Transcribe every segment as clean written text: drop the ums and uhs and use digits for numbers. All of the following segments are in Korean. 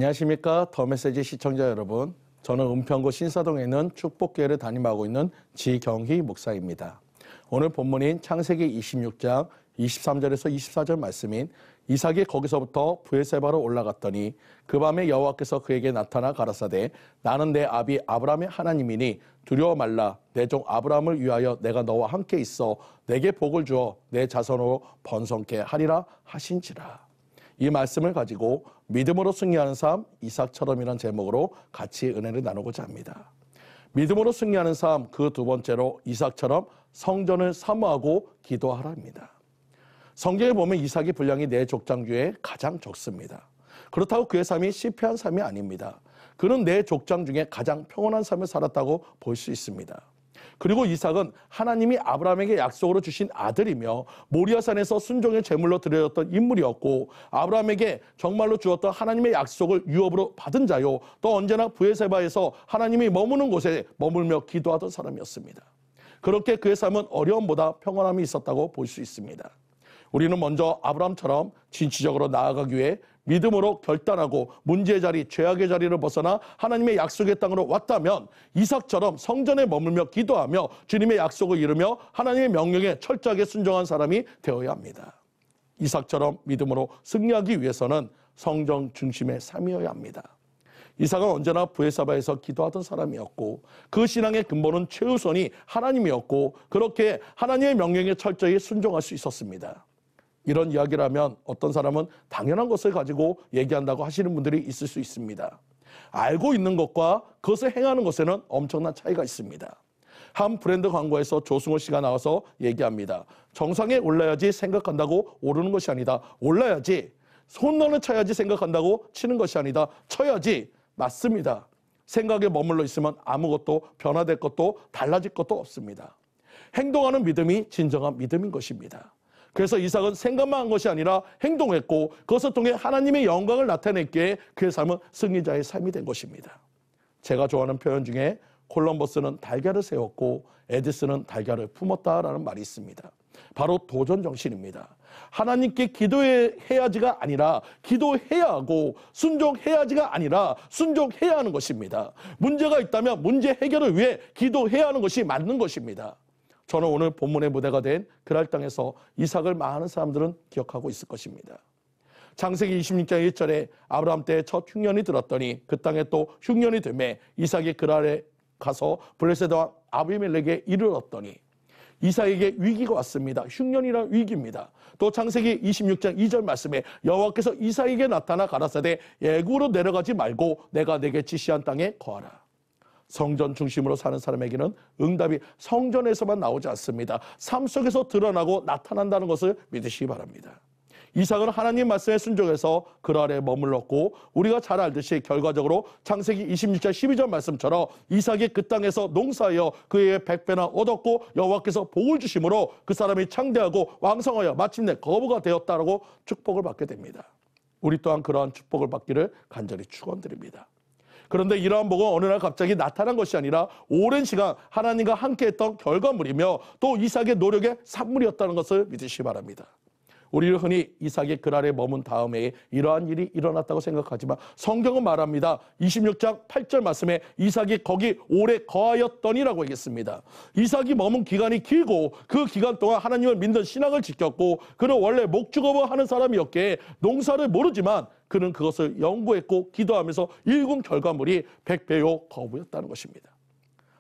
안녕하십니까. 더 메시지 시청자 여러분. 저는 은평구 신사동에 있는 축복교회를 담임하고 있는 지경희 목사입니다. 오늘 본문인 창세기 26장 23절에서 24절 말씀인 이삭이 거기서부터 브에세바로 올라갔더니 그 밤에 여호와께서 그에게 나타나 가라사대 나는 내 아비 아브라함의 하나님이니 두려워 말라. 내 종 아브라함을 위하여 내가 너와 함께 있어 내게 복을 주어 내 자손으로 번성케 하리라 하신지라. 이 말씀을 가지고 믿음으로 승리하는 삶 이삭처럼이라는 제목으로 같이 은혜를 나누고자 합니다. 믿음으로 승리하는 삶 그 두 번째로 이삭처럼 성전을 사모하고 기도하라입니다. 성경에 보면 이삭의 분량이 네 족장 중에 가장 적습니다. 그렇다고 그의 삶이 실패한 삶이 아닙니다. 그는 네 족장 중에 가장 평온한 삶을 살았다고 볼 수 있습니다. 그리고 이삭은 하나님이 아브라함에게 약속으로 주신 아들이며 모리아산에서 순종의 제물로 드려졌던 인물이었고 아브라함에게 정말로 주었던 하나님의 약속을 유업으로 받은 자요 또 언제나 브에세바에서 하나님이 머무는 곳에 머물며 기도하던 사람이었습니다. 그렇게 그의 삶은 어려움보다 평안함이 있었다고 볼 수 있습니다. 우리는 먼저 아브라함처럼 진취적으로 나아가기 위해 믿음으로 결단하고 문제의 자리, 죄악의 자리를 벗어나 하나님의 약속의 땅으로 왔다면 이삭처럼 성전에 머물며 기도하며 주님의 약속을 이루며 하나님의 명령에 철저하게 순종한 사람이 되어야 합니다. 이삭처럼 믿음으로 승리하기 위해서는 성전 중심의 삶이어야 합니다. 이삭은 언제나 브에세바에서 기도하던 사람이었고 그 신앙의 근본은 최우선이 하나님이었고 그렇게 하나님의 명령에 철저히 순종할 수 있었습니다. 이런 이야기를 하면 어떤 사람은 당연한 것을 가지고 얘기한다고 하시는 분들이 있을 수 있습니다. 알고 있는 것과 그것을 행하는 것에는 엄청난 차이가 있습니다. 한 브랜드 광고에서 조승우 씨가 나와서 얘기합니다. 정상에 올라야지 생각한다고 오르는 것이 아니다. 올라야지. 손너는 쳐야지 생각한다고 치는 것이 아니다. 쳐야지. 맞습니다. 생각에 머물러 있으면 아무것도 변화될 것도 달라질 것도 없습니다. 행동하는 믿음이 진정한 믿음인 것입니다. 그래서 이삭은 생각만 한 것이 아니라 행동했고 그것을 통해 하나님의 영광을 나타냈기에 그의 삶은 승리자의 삶이 된 것입니다. 제가 좋아하는 표현 중에 콜럼버스는 달걀을 세웠고 에디슨은 달걀을 품었다라는 말이 있습니다. 바로 도전 정신입니다. 하나님께 기도해야지가 아니라 기도해야 하고 순종해야지가 아니라 순종해야 하는 것입니다. 문제가 있다면 문제 해결을 위해 기도해야 하는 것이 맞는 것입니다. 저는 오늘 본문의 무대가 된 그랄 땅에서 이삭을 많은 사람들은 기억하고 있을 것입니다. 창세기 26장 1절에 아브라함 때 첫 흉년이 들었더니 그 땅에 또 흉년이 되매 이삭이 그랄에 가서 블레셋 왕 아비멜렉에 이르렀더니 이삭에게 위기가 왔습니다. 흉년이란 위기입니다. 또 창세기 26장 2절 말씀에 여호와께서 이삭에게 나타나 가라사대 애굽으로 내려가지 말고 내가 내게 지시한 땅에 거하라. 성전 중심으로 사는 사람에게는 응답이 성전에서만 나오지 않습니다. 삶 속에서 드러나고 나타난다는 것을 믿으시기 바랍니다. 이삭은 하나님 말씀에 순종해서 그랄에 머물렀고 우리가 잘 알듯이 결과적으로 창세기 26장 12절 말씀처럼 이삭이 그 땅에서 농사하여 그에게 100배나 얻었고 여호와께서 복을 주심으로 그 사람이 창대하고 왕성하여 마침내 거부가 되었다라고 축복을 받게 됩니다. 우리 또한 그러한 축복을 받기를 간절히 축원드립니다. 그런데 이러한 복은 어느 날 갑자기 나타난 것이 아니라 오랜 시간 하나님과 함께했던 결과물이며 또 이삭의 노력의 산물이었다는 것을 믿으시기 바랍니다. 우리는 흔히 이삭이 그랄에 머문 다음에 이러한 일이 일어났다고 생각하지만 성경은 말합니다. 26장 8절 말씀에 이삭이 거기 오래 거하였더니라고 얘기했습니다. 이삭이 머문 기간이 길고 그 기간 동안 하나님을 믿는 신앙을 지켰고 그는 원래 목축업을 하는 사람이었기에 농사를 모르지만 그는 그것을 연구했고 기도하면서 일군 결과물이 100배요 거부였다는 것입니다.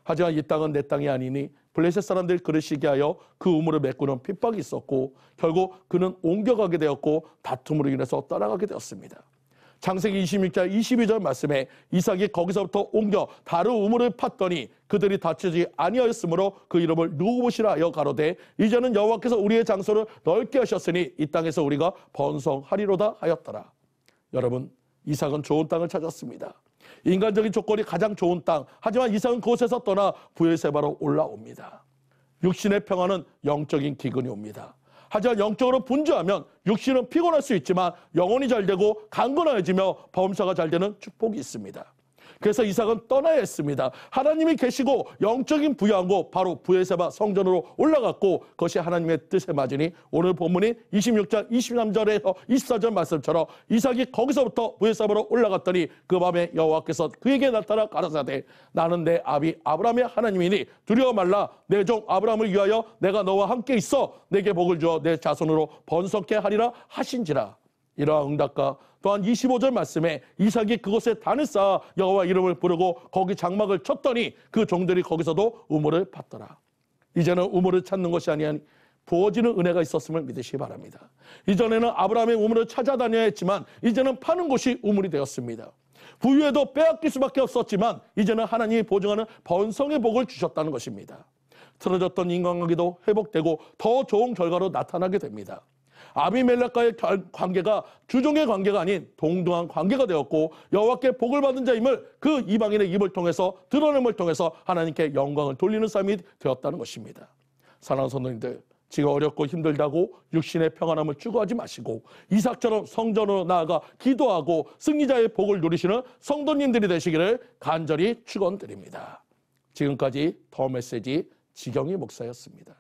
하지만 이 땅은 내 땅이 아니니 블레셋 사람들이 그를 시기하여 그 우물을 메꾸는 핍박이 있었고 결국 그는 옮겨가게 되었고 다툼으로 인해서 떠나가게 되었습니다. 창세기 26장 22절 말씀에 이삭이 거기서부터 옮겨 다른 우물을 팠더니 그들이 다치지 아니하였으므로 그 이름을 누구보시라 하여 가로되 이제는 여호와께서 우리의 장소를 넓게 하셨으니 이 땅에서 우리가 번성하리로다 하였더라. 여러분, 이삭은 좋은 땅을 찾았습니다. 인간적인 조건이 가장 좋은 땅. 하지만 이삭은 그곳에서 떠나 브에세바로 올라옵니다. 육신의 평화는 영적인 기근이 옵니다. 하지만 영적으로 분주하면 육신은 피곤할 수 있지만 영혼이 잘 되고 강건해지며 범사가 잘 되는 축복이 있습니다. 그래서 이삭은 떠나야 했습니다. 하나님이 계시고 영적인 부여한 바로 브에세바 성전으로 올라갔고 그것이 하나님의 뜻에 맞으니 오늘 본문인 26장 23절에서 24절 말씀처럼 이삭이 거기서부터 브에세바로 올라갔더니 그 밤에 여호와께서 그에게 나타나 가라사대 나는 내 아비 아브라함의 하나님이니 두려워 말라. 내 종 아브라함을 위하여 내가 너와 함께 있어 내게 복을 주어 내 자손으로 번성케 하리라 하신지라. 이러한 응답과 또한 25절 말씀에 이삭이 그곳에 단을 쌓아 여호와 이름을 부르고 거기 장막을 쳤더니 그 종들이 거기서도 우물을 팠더라. 이제는 우물을 찾는 것이 아니라 부어지는 은혜가 있었음을 믿으시기 바랍니다. 이전에는 아브라함의 우물을 찾아다녀야 했지만 이제는 파는 곳이 우물이 되었습니다. 부유에도 빼앗길 수밖에 없었지만 이제는 하나님이 보증하는 번성의 복을 주셨다는 것입니다. 틀어졌던 인간관계도 회복되고 더 좋은 결과로 나타나게 됩니다. 아비멜렉과의 관계가 주종의 관계가 아닌 동등한 관계가 되었고 여호와께 복을 받은 자임을 그 이방인의 입을 통해서 드러냄을 통해서 하나님께 영광을 돌리는 삶이 되었다는 것입니다. 사랑하는 성도님들, 지금 어렵고 힘들다고 육신의 평안함을 추구하지 마시고 이삭처럼 성전으로 나아가 기도하고 승리자의 복을 누리시는 성도님들이 되시기를 간절히 축원드립니다. 지금까지 더 메시지 지경희 목사였습니다.